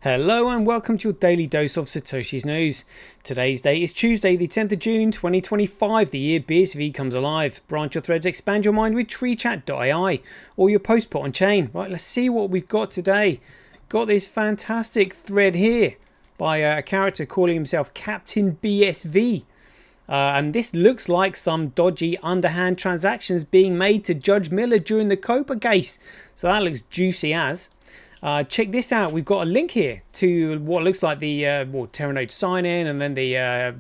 Hello and welcome to your daily dose of Satoshi's news. Today's date is Tuesday the 10th of June 2025, the year BSV comes alive. Branch your threads, expand your mind with treechat.ai or your post put on chain. Right, let's see what we've got today. Got this fantastic thread here by a character calling himself Captain BSV. And this looks like some dodgy underhand transactions being made to Judge Miller during the Copa case. So that looks juicy as. Check this out. We've got a link here to what looks like the Teranode sign in and then the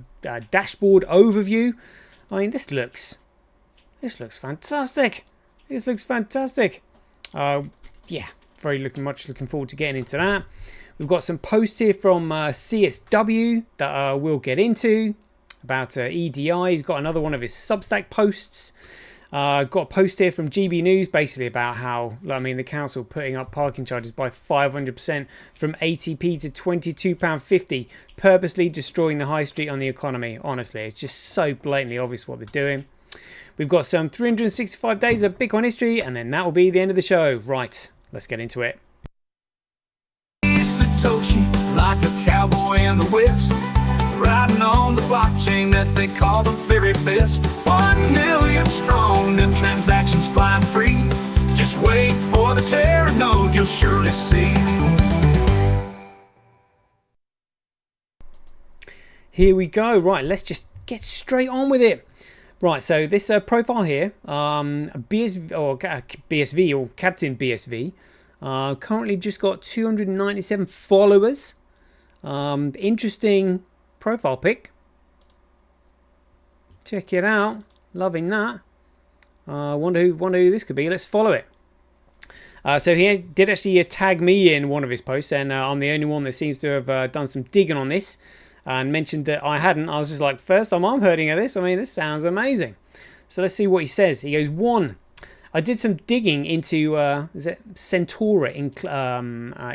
dashboard overview. I mean, this looks fantastic. This looks fantastic. Yeah, much looking forward to getting into that. We've got some posts here from CSW that we'll get into about EDI. He's got another one of his Substack posts. Got a post here from GB News basically about how, the council putting up parking charges by 500% from 80p to £22.50, purposely destroying the high street on the economy. Honestly, it's just so blatantly obvious what they're doing. We've got some 365 days of Bitcoin history, and then that will be the end of the show. Right, let's get into it. Satoshi, like a cowboy in the West, riding on the blockchain that they call the very best. 1 million strong and transactions flying free. Just wait for the Teranode, you'll surely see. Here we go. Right, let's just get straight on with it. Right, so this profile here, BSV or Captain BSV, currently just got 297 followers. Interesting profile pic. Check it out. Loving that. Wonder who this could be. Let's follow it. So he did actually tag me in one of his posts, and I'm the only one that seems to have done some digging on this and mentioned that I hadn't. I was just like, first time I'm hearing of this. I mean, this sounds amazing. So let's see what he says. He goes, 1. I did some digging into Centaura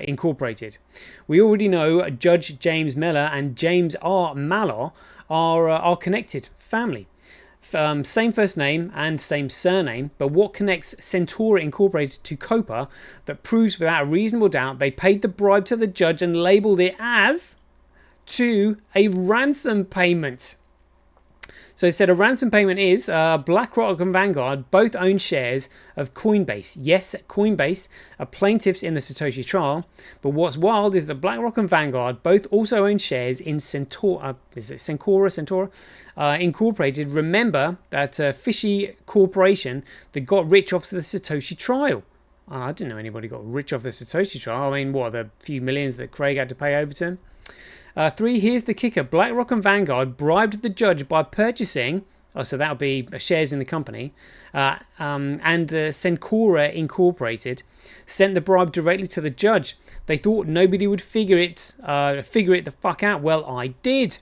Incorporated. We already know Judge James Miller and James R. Mallow are connected family. Same first name and same surname, but what connects Centaura Incorporated to Copa that proves without a reasonable doubt they paid the bribe to the judge and labelled it as to a ransom payment. So it said a ransom payment is BlackRock and Vanguard both own shares of Coinbase. Yes, Coinbase are plaintiffs in the Satoshi trial, but what's wild is that BlackRock and Vanguard both also own shares in Centaura Incorporated. Remember that fishy corporation that got rich off the Satoshi trial. I didn't know anybody got rich off the Satoshi trial. I mean, what, the few millions that Craig had to pay over to him? 3, here's the kicker. BlackRock and Vanguard bribed the judge by purchasing, so that would be shares in the company, and Centaura Incorporated sent the bribe directly to the judge. They thought nobody would figure it the fuck out. Well, I did.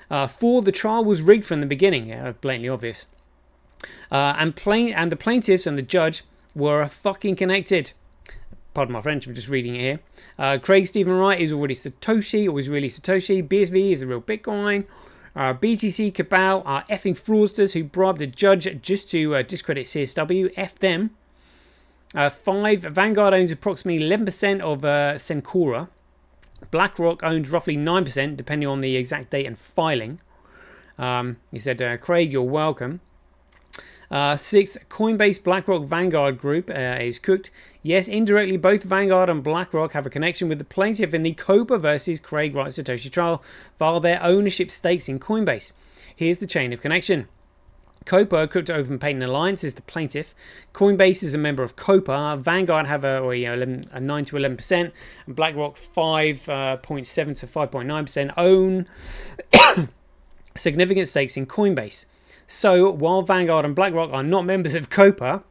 4, the trial was rigged from the beginning. Yeah, blatantly obvious. And the plaintiffs and the judge were fucking connected. Pardon my French, I'm just reading it here. Craig Stephen Wright is already Satoshi, or is really Satoshi. BSV is the real Bitcoin. BTC Cabal are effing fraudsters who bribed a judge just to discredit CSW. F them. 5, Vanguard owns approximately 11% of Centaura. BlackRock owns roughly 9%, depending on the exact date and filing. He said, Craig, you're welcome. 6, Coinbase BlackRock Vanguard Group is cooked. Yes, indirectly, both Vanguard and BlackRock have a connection with the plaintiff in the Copa versus Craig Wright Satoshi trial via their ownership stakes in Coinbase. Here's the chain of connection. Copa, Crypto Open Patent Alliance, is the plaintiff. Coinbase is a member of Copa. Vanguard have a 9 to 11%, and BlackRock 5.7 to 5.9% own significant stakes in Coinbase. So, while Vanguard and BlackRock are not members of Copa,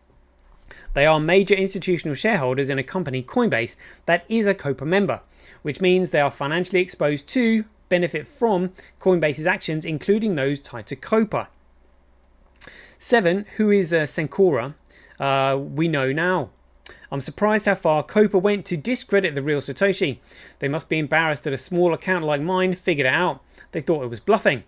they are major institutional shareholders in a company, Coinbase, that is a Copa member, which means they are financially exposed to benefit from Coinbase's actions, including those tied to Copa. 7, who is Centaura? We know now. I'm surprised how far Copa went to discredit the real Satoshi. They must be embarrassed that a small account like mine figured it out. They thought it was bluffing.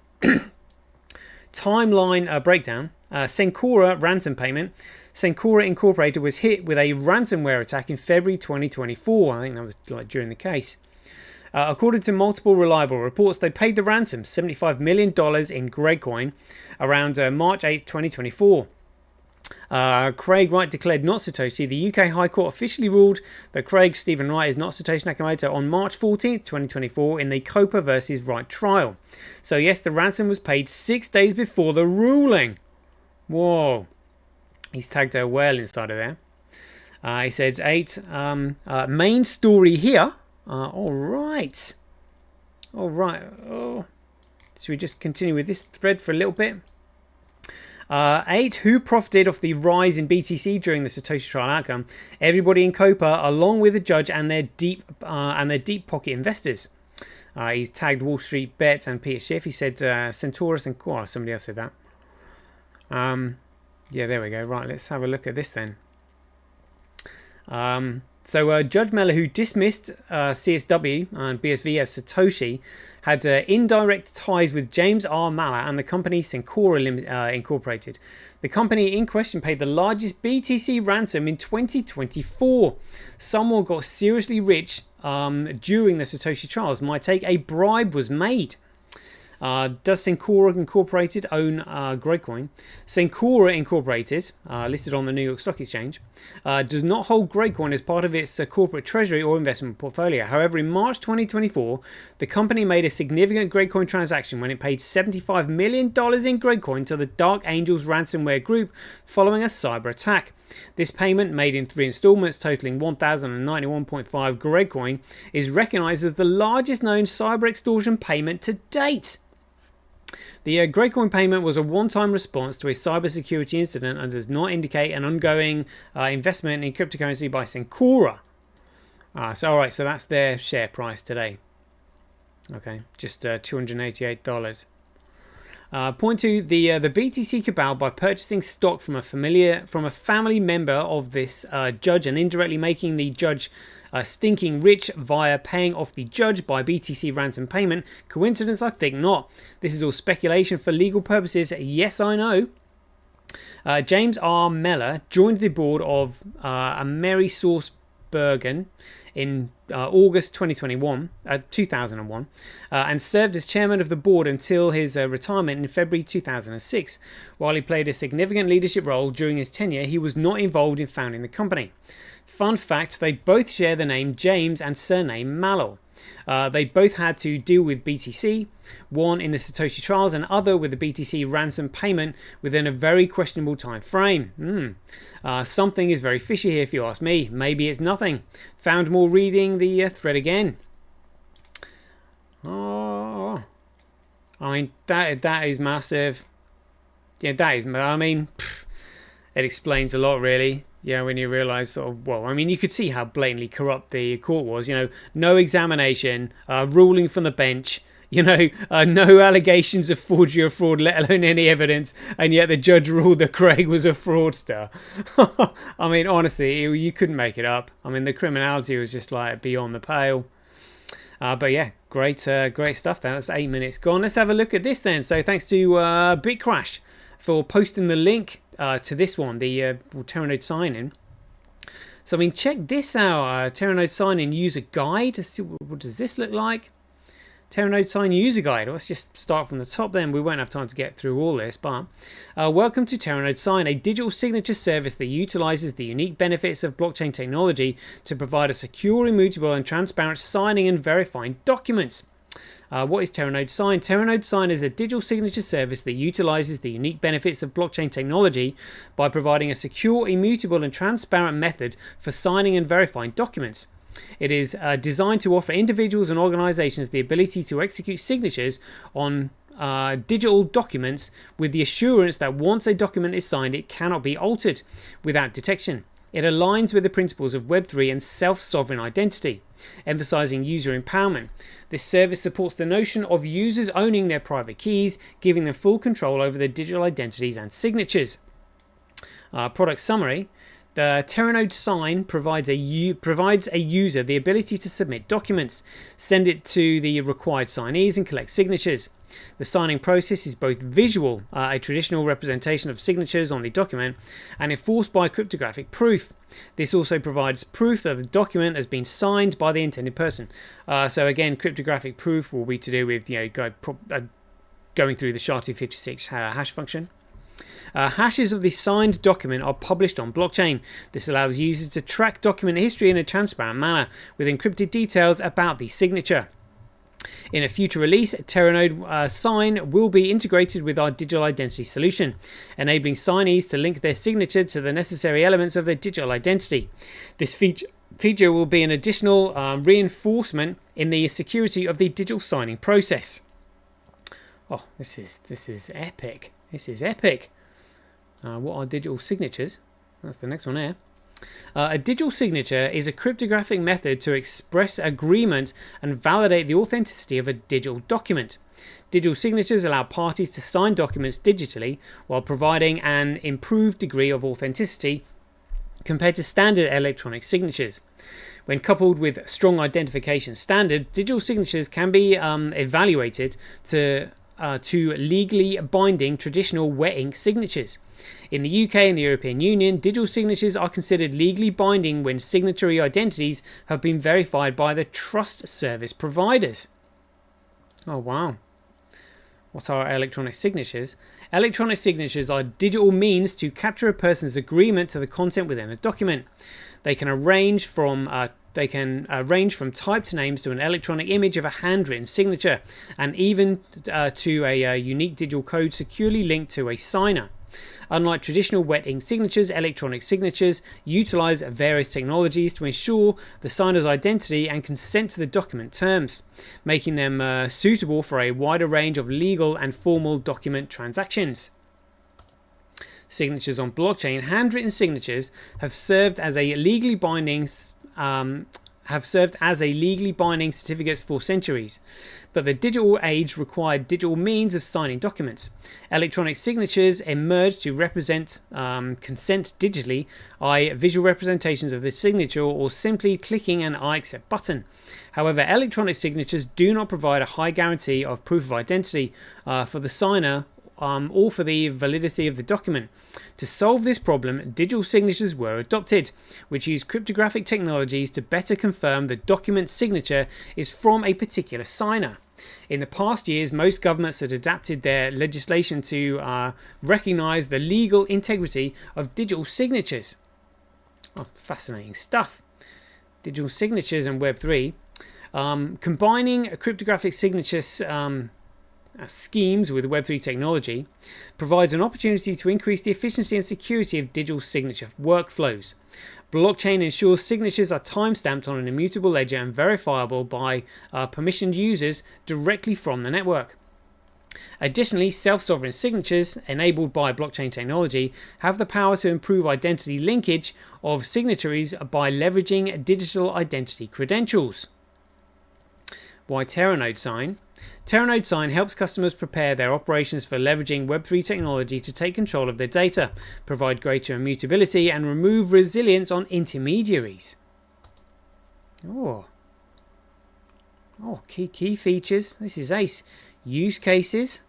Timeline breakdown. Centaura ransom payment. Centaura Incorporated was hit with a ransomware attack in February 2024. I think that was during the case. According to multiple reliable reports, they paid the ransom, $75 million in Grapecoin, around March 8th, 2024. Craig Wright declared not Satoshi. The UK High Court officially ruled that Craig Stephen Wright is not Satoshi Nakamoto on March 14th, 2024 in the Copa versus Wright trial. So yes, the ransom was paid 6 days before the ruling. Whoa. He's tagged a whale inside of there. He says 8. Main story here. All right. Oh. Should we just continue with this thread for a little bit? 8. Who profited off the rise in BTC during the Satoshi trial outcome? Everybody in Copa, along with the judge and their deep pocket investors. He's tagged Wall Street Bets and Peter Schiff. He said Centaurus and somebody else said that. Yeah, there we go. Right, let's have a look at this then. So Judge Mellor, who dismissed CSW and BSV as Satoshi, had indirect ties with James R. Mellor and the company Cencora Incorporated. The company in question paid the largest BTC ransom in 2024. Someone got seriously rich during the Satoshi trials. My take, a bribe was made. Does Cencora Incorporated own Grapecoin? Cencora Incorporated, listed on the New York Stock Exchange, does not hold Grapecoin as part of its corporate treasury or investment portfolio. However, in March 2024, the company made a significant Grapecoin transaction when it paid $75 million in Grapecoin to the Dark Angels ransomware group following a cyber attack. This payment, made in 3 installments totaling 1,091.5 Grapecoin, is recognized as the largest known cyber extortion payment to date. The Grapecoin payment was a one-time response to a cybersecurity incident and does not indicate an ongoing investment in cryptocurrency by Cencora. So that's their share price today. Okay, just $288. Point 2, the BTC cabal, by purchasing stock from a family member of this judge and indirectly making the judge stinking rich via paying off the judge by BTC ransom payment. Coincidence? I think not. This is all speculation for legal purposes. Yes, I know. James R. Mellor joined the board of AmerisourceBergen in August 2001, and served as chairman of the board until his retirement in February 2006. While he played a significant leadership role during his tenure, he was not involved in founding the company. Fun fact, they both share the name James and surname Mellor. They both had to deal with BTC, one in the Satoshi trials and other with the BTC ransom payment within a very questionable time frame. Something is very fishy here if you ask me. Maybe it's nothing. Found more reading the thread again. Oh, I mean, that is massive. Yeah, that is, I mean, it explains a lot really. Yeah, when you realise sort of, well, I mean, you could see how blatantly corrupt the court was. You know, no examination, ruling from the bench, you know, no allegations of forgery or fraud, let alone any evidence, and yet the judge ruled that Craig was a fraudster. I mean, honestly, you couldn't make it up. I mean, the criminality was just like beyond the pale. But yeah, great stuff there. That's 8 minutes gone. Let's have a look at this then. So thanks to BitCrash for posting the link to this one, the Teranode sign-in. So I mean, check this out, Teranode sign-in user guide. Let's see, what does this look like? Teranode sign user guide. Let's just start from the top then. We won't have time to get through all this, but welcome to Teranode Sign, a digital signature service that utilizes the unique benefits of blockchain technology to provide a secure, immutable and transparent signing and verifying documents. What is Teranode Sign? Teranode Sign is a digital signature service that utilizes the unique benefits of blockchain technology by providing a secure, immutable and transparent method for signing and verifying documents. It is designed to offer individuals and organizations the ability to execute signatures on digital documents with the assurance that once a document is signed, it cannot be altered without detection. It aligns with the principles of Web3 and self-sovereign identity, emphasizing user empowerment. This service supports the notion of users owning their private keys, giving them full control over their digital identities and signatures. Product summary. The Teranode sign provides a user the ability to submit documents, send it to the required signees, and collect signatures. The signing process is both visual, a traditional representation of signatures on the document, and enforced by cryptographic proof. This also provides proof that the document has been signed by the intended person. So again, cryptographic proof will be to do with going through the SHA-256 hash function. Hashes of the signed document are published on blockchain. This allows users to track document history in a transparent manner with encrypted details about the signature. In a future release, Teranode sign will be integrated with our digital identity solution, enabling signees to link their signature to the necessary elements of their digital identity. This feature will be an additional reinforcement in the security of the digital signing process. Oh, this is epic. This is epic. What are digital signatures? That's the next one here. A digital signature is a cryptographic method to express agreement and validate the authenticity of a digital document. Digital signatures allow parties to sign documents digitally while providing an improved degree of authenticity compared to standard electronic signatures. When coupled with strong identification standard, digital signatures can be evaluated to legally binding traditional wet ink signatures. In the UK and the European Union, digital signatures are considered legally binding when signatory identities have been verified by the trust service providers. Oh wow. What are electronic signatures? Electronic signatures are digital means to capture a person's agreement to the content within a document. They can range from typed names to an electronic image of a handwritten signature, and even to a unique digital code securely linked to a signer. Unlike traditional wet ink signatures, electronic signatures utilize various technologies to ensure the signer's identity and consent to the document terms, making them suitable for a wider range of legal and formal document transactions. Signatures on blockchain. Handwritten signatures have served as a legally binding certificates for centuries, but the digital age required digital means of signing documents. Electronic signatures emerged to represent consent digitally, i.e. visual representations of the signature or simply clicking an I accept button. However, electronic signatures do not provide a high guarantee of proof of identity for the signer or for the validity of the document. To solve this problem, digital signatures were adopted, which use cryptographic technologies to better confirm the document signature is from a particular signer. In the past years, most governments had adapted their legislation to recognize the legal integrity of digital signatures. Oh, fascinating stuff. Digital signatures and Web3. Combining cryptographic signatures schemes with Web3 technology provides an opportunity to increase the efficiency and security of digital signature workflows. Blockchain ensures signatures are timestamped on an immutable ledger and verifiable by permissioned users directly from the network. Additionally, self-sovereign signatures enabled by blockchain technology have the power to improve identity linkage of signatories by leveraging digital identity credentials. Why Teranode sign? Teranode sign helps customers prepare their operations for leveraging Web3 technology to take control of their data, provide greater immutability, and remove resilience on intermediaries. Key features. This is ace. Use cases.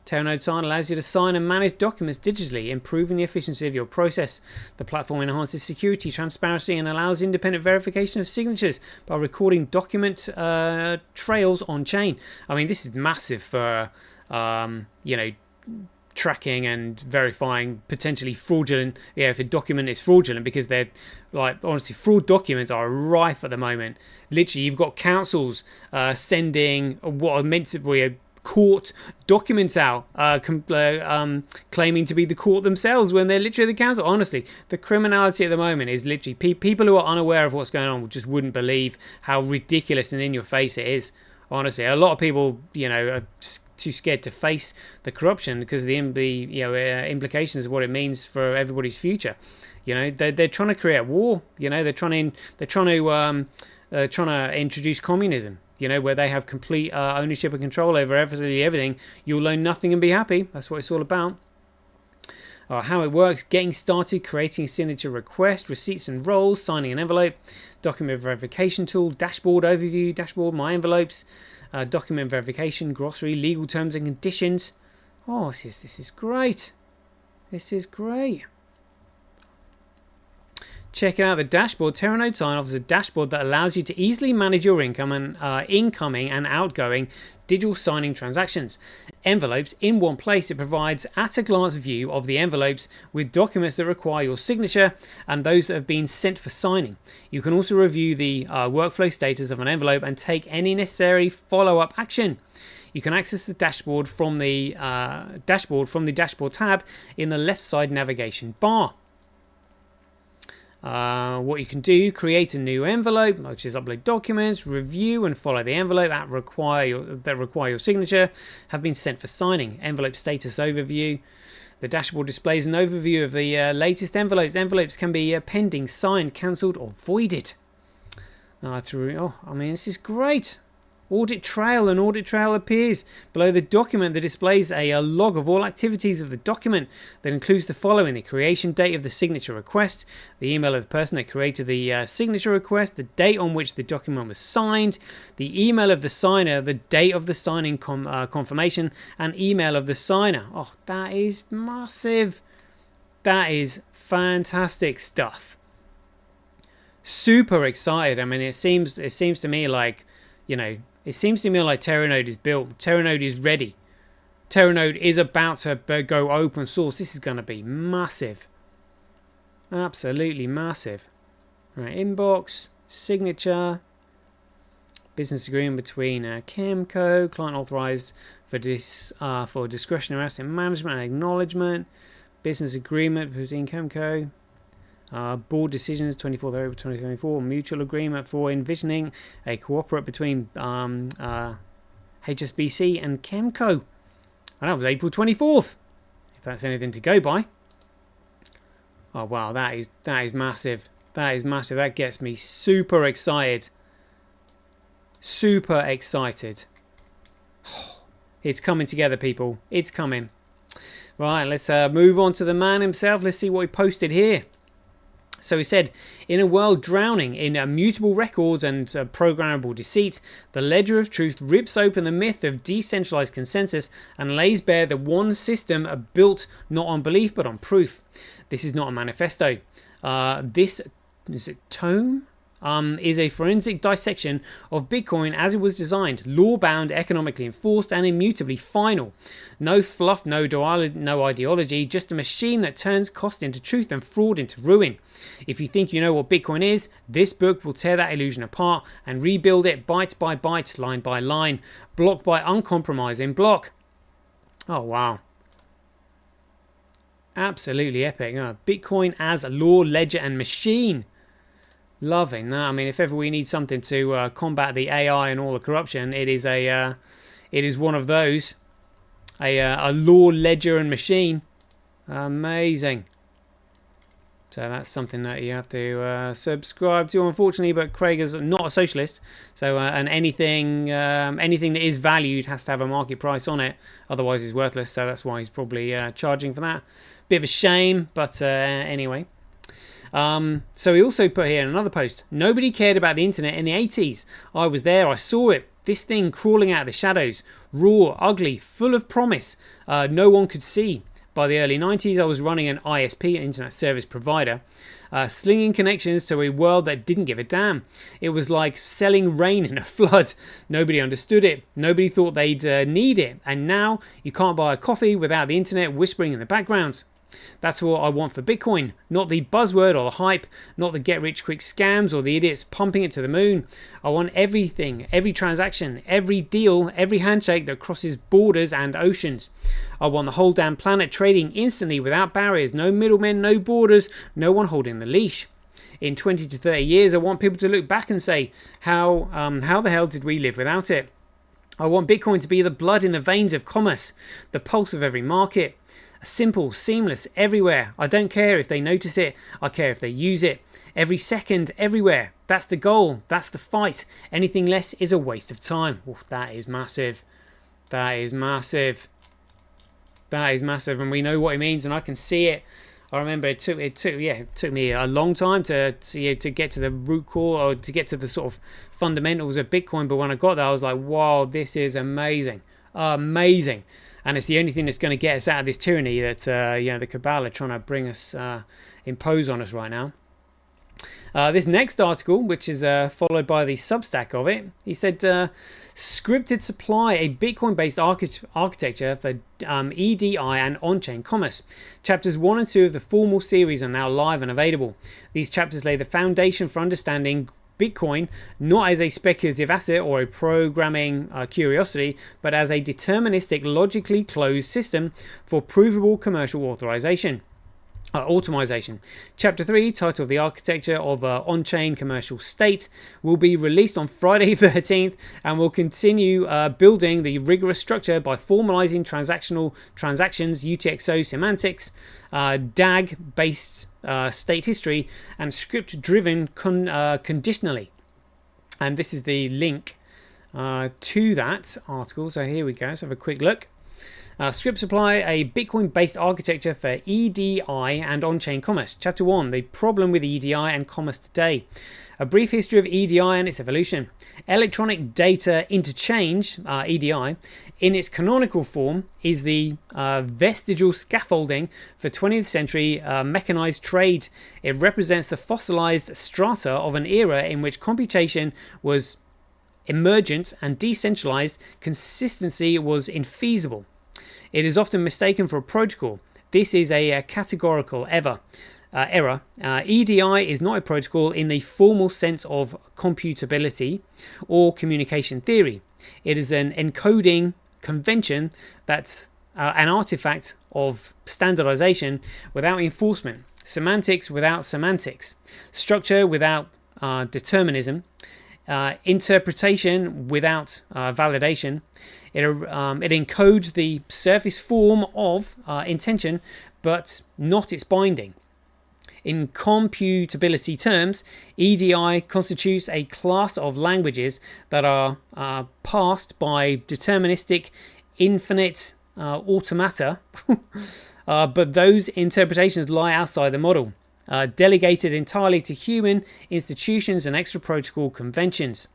Teranode sign allows you to sign and manage documents digitally, improving the efficiency of your process. The platform enhances security, transparency, and allows independent verification of signatures by recording document trails on chain. I mean, this is massive for tracking and verifying potentially fraudulent. If a document is fraudulent, because they're honestly, fraud documents are rife at the moment. Literally, you've got councils sending what are meant to be court documents out claiming to be the court themselves when they're literally the council. Honestly, the criminality at the moment is literally people who are unaware of what's going on just wouldn't believe how ridiculous and in your face it is. Honestly, a lot of people are too scared to face the corruption because of the implications of what it means for everybody's future. They're trying to create war. They're trying to introduce communism. Where they have complete ownership and control over absolutely everything. You'll own nothing and be happy. That's what it's all about. How it works: getting started, creating a signature request, receipts and roles, signing an envelope, document verification tool, dashboard overview, dashboard, my envelopes, document verification, glossary, legal terms and conditions. Oh, this is great. This is great. Checking out the dashboard, Teranode Sign offers a dashboard that allows you to easily manage your income and incoming and outgoing digital signing transactions. Envelopes in one place. It provides at-a-glance view of the envelopes with documents that require your signature and those that have been sent for signing. You can also review the workflow status of an envelope and take any necessary follow-up action. You can access the dashboard from the dashboard tab in the left side navigation bar. What you can do: create a new envelope, which is upload documents, review and follow the envelope that require your signature, have been sent for signing. Envelope status overview. The dashboard displays an overview of the latest envelopes. Envelopes can be pending, signed, cancelled or voided. This is great. Audit trail. An audit trail appears below the document that displays a log of all activities of the document that includes the following: the creation date of the signature request, the email of the person that created the signature request, the date on which the document was signed, the email of the signer, the date of the signing confirmation, and email of the signer. Oh, that is massive. That is fantastic stuff. Super excited. I mean, it seems to me like, it seems to me like Teranode is built. Teranode is ready. Teranode is about to go open source. This is going to be massive. Absolutely massive. Right, inbox, signature, business agreement between Chemco, client authorized for discretionary asset management and acknowledgement, business agreement between Chemco. Board decisions 24th April 2024. Mutual agreement for envisioning a cooperate between HSBC and Chemco. And that was April 24th. If that's anything to go by. Oh wow, that is massive. That is massive. That gets me super excited. Super excited. It's coming together, people. It's coming. Right, let's move on to the man himself. Let's see what he posted here. So he said, in a world drowning in immutable records and programmable deceit, the ledger of truth rips open the myth of decentralized consensus and lays bare the one system built not on belief but on proof. This is not a manifesto. This tome? Is a forensic dissection of Bitcoin as it was designed, law-bound, economically enforced, and immutably final. No fluff, no ideology, just a machine that turns cost into truth and fraud into ruin. If you think you know what Bitcoin is, this book will tear that illusion apart and rebuild it byte by byte, line by line, block by uncompromising block. Oh, wow. Absolutely epic. Bitcoin as a law, ledger, and machine. Loving that. I mean, if ever we need something to combat the AI and all the corruption, it is one of those. A law, ledger, and machine. Amazing. So that's something that you have to subscribe to, unfortunately. But Craig is not a socialist, so and anything that is valued has to have a market price on it. Otherwise, it's worthless. So that's why he's probably charging for that. Bit of a shame, but anyway. So he also put here in another post, nobody cared about the internet in the 80s. I was there, I saw it. This thing crawling out of the shadows, raw, ugly, full of promise, no one could see. By the early 90s, I was running an ISP, Internet Service Provider, slinging connections to a world that didn't give a damn. It was like selling rain in a flood. Nobody understood it. Nobody thought they'd need it. And now you can't buy a coffee without the internet whispering in the background. That's what I want for Bitcoin, not the buzzword or the hype, not the get-rich-quick scams or the idiots pumping it to the moon. I want everything, every transaction, every deal, every handshake that crosses borders and oceans. I want the whole damn planet trading instantly without barriers, no middlemen, no borders, no one holding the leash. In 20 to 30 years, I want people to look back and say, how the hell did we live without it? I want Bitcoin to be the blood in the veins of commerce, the pulse of every market. Simple, seamless, everywhere. I don't care if they notice it. I care if they use it. Every second, everywhere. That's the goal. That's the fight. Anything less is a waste of time. Oof, that is massive. That is massive. That is massive, and we know what it means, and I can see it. I remember it took me a long time to get to the root core, or to get to the sort of fundamentals of Bitcoin. But when I got there, I was like, wow, this is amazing, amazing. And it's the only thing that's going to get us out of this tyranny that the cabal are trying to bring us, impose on us right now. This next article, which is followed by the Substack of it, he said, scripted supply, a Bitcoin-based architecture for EDI and on-chain commerce. Chapters 1 and 2 of the formal series are now live and available. These chapters lay the foundation for understanding Bitcoin not as a speculative asset or a programming curiosity, but as a deterministic, logically closed system for provable commercial automation. Chapter 3, titled The Architecture of On-Chain Commercial State, will be released on Friday 13th and will continue building the rigorous structure by formalizing transactions, UTXO semantics, DAG-based state history, and script-driven conditionally. And this is the link to that article. So here we go. Let's have a quick look. Script supply, a Bitcoin-based architecture for EDI and on-chain commerce. Chapter 1, the problem with EDI and commerce today. A brief history of EDI and its evolution. Electronic data interchange, EDI, in its canonical form, is the vestigial scaffolding for 20th century mechanized trade. It represents the fossilized strata of an era in which computation was emergent and decentralized. Consistency was infeasible. It is often mistaken for a protocol. This is a categorical error. EDI is not a protocol in the formal sense of computability or communication theory. It is an encoding convention that's an artifact of standardization without enforcement, semantics without semantics, structure without determinism, interpretation without validation. It encodes the surface form of intention, but not its binding. In computability terms, EDI constitutes a class of languages that are passed by deterministic, infinite automata, but those interpretations lie outside the model, delegated entirely to human institutions and extra-protocol conventions.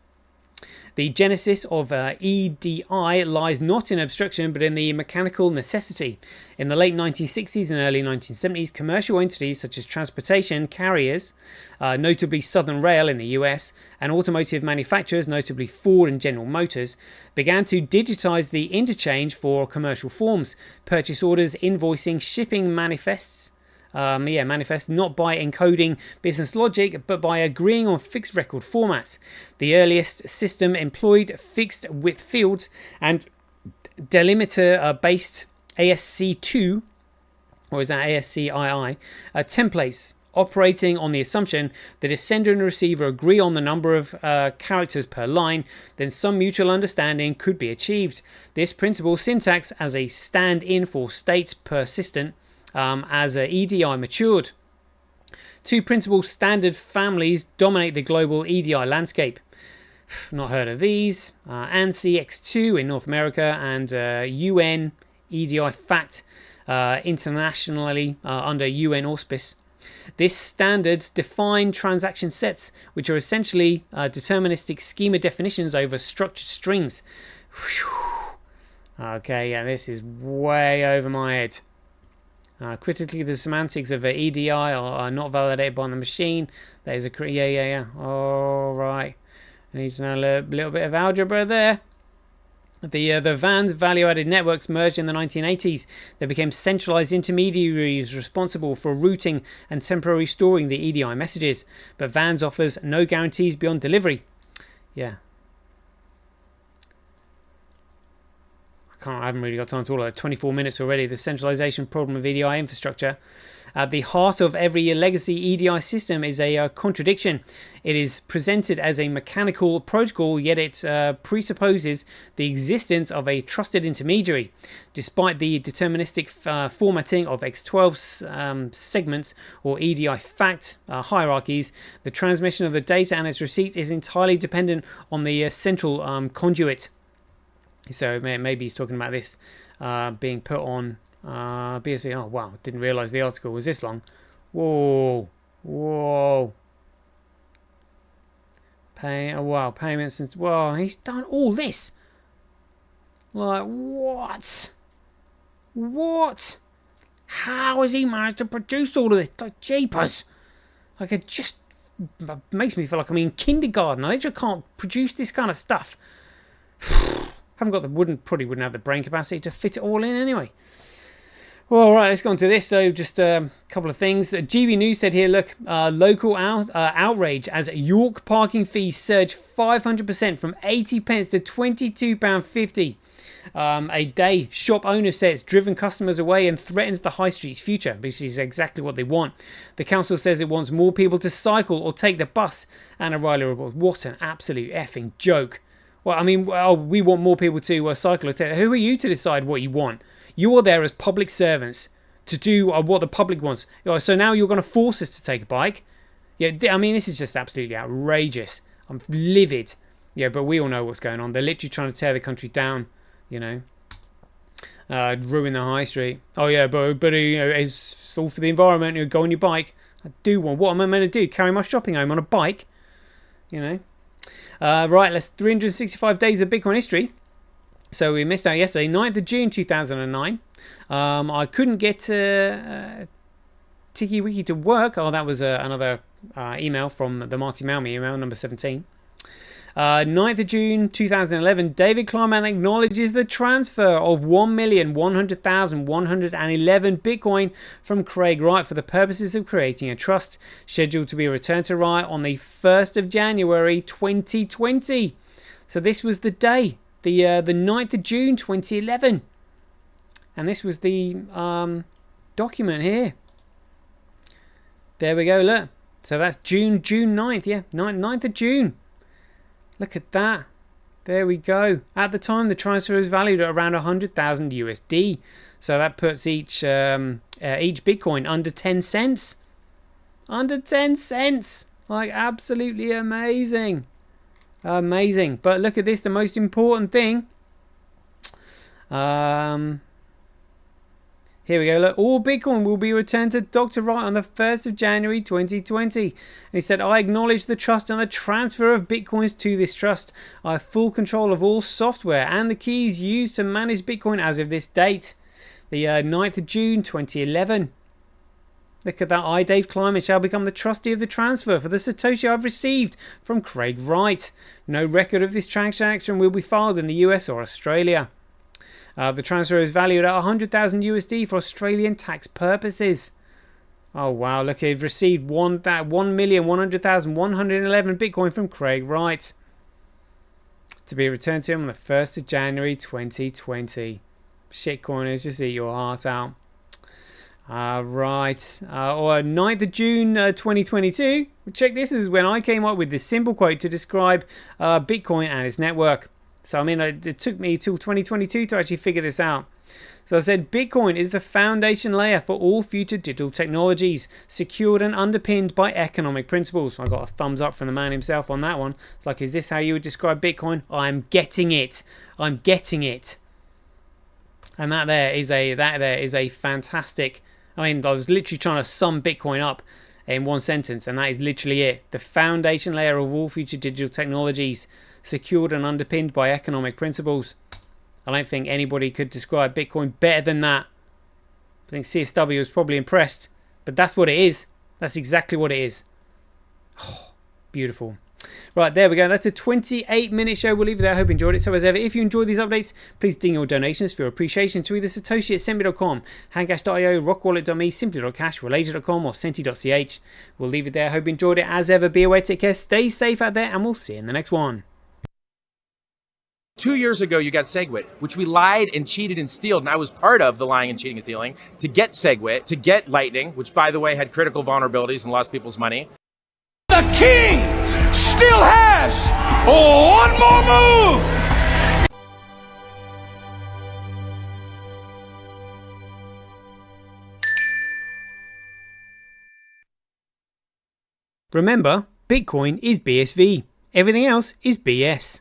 The genesis of EDI lies not in abstraction, but in the mechanical necessity. In the late 1960s and early 1970s, commercial entities such as transportation carriers, notably Southern Rail in the US, and automotive manufacturers, notably Ford and General Motors, began to digitize the interchange for commercial forms, purchase orders, invoicing, shipping manifests, not by encoding business logic, but by agreeing on fixed record formats. The earliest system employed fixed width fields and delimiter based ASC2, or is that ASCII, templates, operating on the assumption that if sender and receiver agree on the number of characters per line, then some mutual understanding could be achieved. This principle syntax as a stand-in for state persistent as EDI matured. Two principal standard families dominate the global EDI landscape. Not heard of these. ANSI X2 in North America and UN EDI FACT internationally under UN auspice. This standards define transaction sets, which are essentially deterministic schema definitions over structured strings. Okay, yeah, this is way over my head. Critically, the semantics of EDI are not validated by the machine. There's a all right. I need to know a little bit of algebra there. The VANs, value-added networks, merged in the 1980s. They became centralized intermediaries responsible for routing and temporarily storing the EDI messages. But VANs offers no guarantees beyond delivery. Yeah. I haven't really got time to all of that. 24 minutes already. The centralization problem of EDI infrastructure. At the heart of every legacy EDI system is a contradiction. It is presented as a mechanical protocol, yet it presupposes the existence of a trusted intermediary. Despite the deterministic formatting of X12 segments or EDI fact hierarchies, the transmission of the data and its receipt is entirely dependent on the central conduit. So maybe he's talking about this being put on BSV. Oh wow, didn't realise the article was this long. Whoa, whoa. Oh wow, payments and whoa, he's done all this. Like what? What? How has he managed to produce all of this? Like jeepers! Like it just makes me feel like I'm in kindergarten. I just can't produce this kind of stuff. Haven't got probably wouldn't have the brain capacity to fit it all in anyway. Well, all right, let's go on to this. So, just a couple of things. GB News said here, look, local outrage as York parking fees surge 500% from 80 pence to £22.50 a day. Shop owner says driven customers away and threatens the high street's future, which is exactly what they want. The council says it wants more people to cycle or take the bus. Anna Riley reports, what an absolute effing joke. Well, I mean, we want more people to cycle or take. Who are you to decide what you want? You are there as public servants to do what the public wants. So now you're going to force us to take a bike? Yeah, I mean, this is just absolutely outrageous. I'm livid. Yeah, but we all know what's going on. They're literally trying to tear the country down, you know. Ruin the high street. Oh, yeah, but you know, it's all for the environment. You go on your bike. I do want. What am I meant to do? Carry my shopping home on a bike? You know. Right, let's 365 days of Bitcoin history. So we missed out yesterday, 9th of June 2009. I couldn't get TikiWiki to work. Oh, that was another email from the Marty Malmy email, number 17. 9th of June 2011, David Kleiman acknowledges the transfer of 1,100,111 Bitcoin from Craig Wright for the purposes of creating a trust, scheduled to be returned to Wright on the 1st of January 2020. So this was the day. The 9th of June 2011, and this was the document here. There we go, look. So that's June 9th, yeah, 9th of June. Look at that. There we go. At the time, the transfer was valued at around 100,000 USD. So that puts each Bitcoin under 10 cents. Under 10 cents. Like, absolutely amazing. Amazing. But look at this, the most important thing. Here we go. Look, all Bitcoin will be returned to Dr. Wright on the 1st of January 2020. And he said, I acknowledge the trust and the transfer of Bitcoins to this trust. I have full control of all software and the keys used to manage Bitcoin as of this date. The 9th of June 2011. Look at that. I, Dave Kleiman, shall become the trustee of the transfer for the Satoshi I've received from Craig Wright. No record of this transaction will be filed in the US or Australia. The transfer is valued at 100,000 USD for Australian tax purposes. Oh wow, look, they've received 1,100,111 Bitcoin from Craig Wright to be returned to him on the 1st of January 2020. Shitcoiners, just eat your heart out. Right, or 9th of June 2022. Check this, is when I came up with this simple quote to describe Bitcoin and its network. So I mean, it took me till 2022 to actually figure this out. So I said, Bitcoin is the foundation layer for all future digital technologies, secured and underpinned by economic principles. I got a thumbs up from the man himself on that one. It's like, is this how you would describe Bitcoin? I'm getting it. I'm getting it. And that there is a fantastic. I mean, I was literally trying to sum Bitcoin up in one sentence, and that is literally it. The foundation layer of all future digital technologies, secured and underpinned by economic principles. I don't think anybody could describe Bitcoin better than that. I think CSW was probably impressed, but that's what it is. That's exactly what it is. Oh, beautiful. Right, there we go. That's a 28-minute show. We'll leave it there. I hope you enjoyed it. So as ever, if you enjoyed these updates, please ding your donations for your appreciation to either Satoshi at Semi.com, Handcash.io, RockWallet.me, Simply.cash, Related.com, or Senti.ch. We'll leave it there. I hope you enjoyed it. As ever, be aware, take care, stay safe out there, and we'll see you in the next one. 2 years ago, you got SegWit, which we lied and cheated and stealed, and I was part of the lying and cheating and stealing to get SegWit, to get Lightning, which, by the way, had critical vulnerabilities and lost people's money. The king still has one more move. Remember, Bitcoin is BSV. Everything else is BS.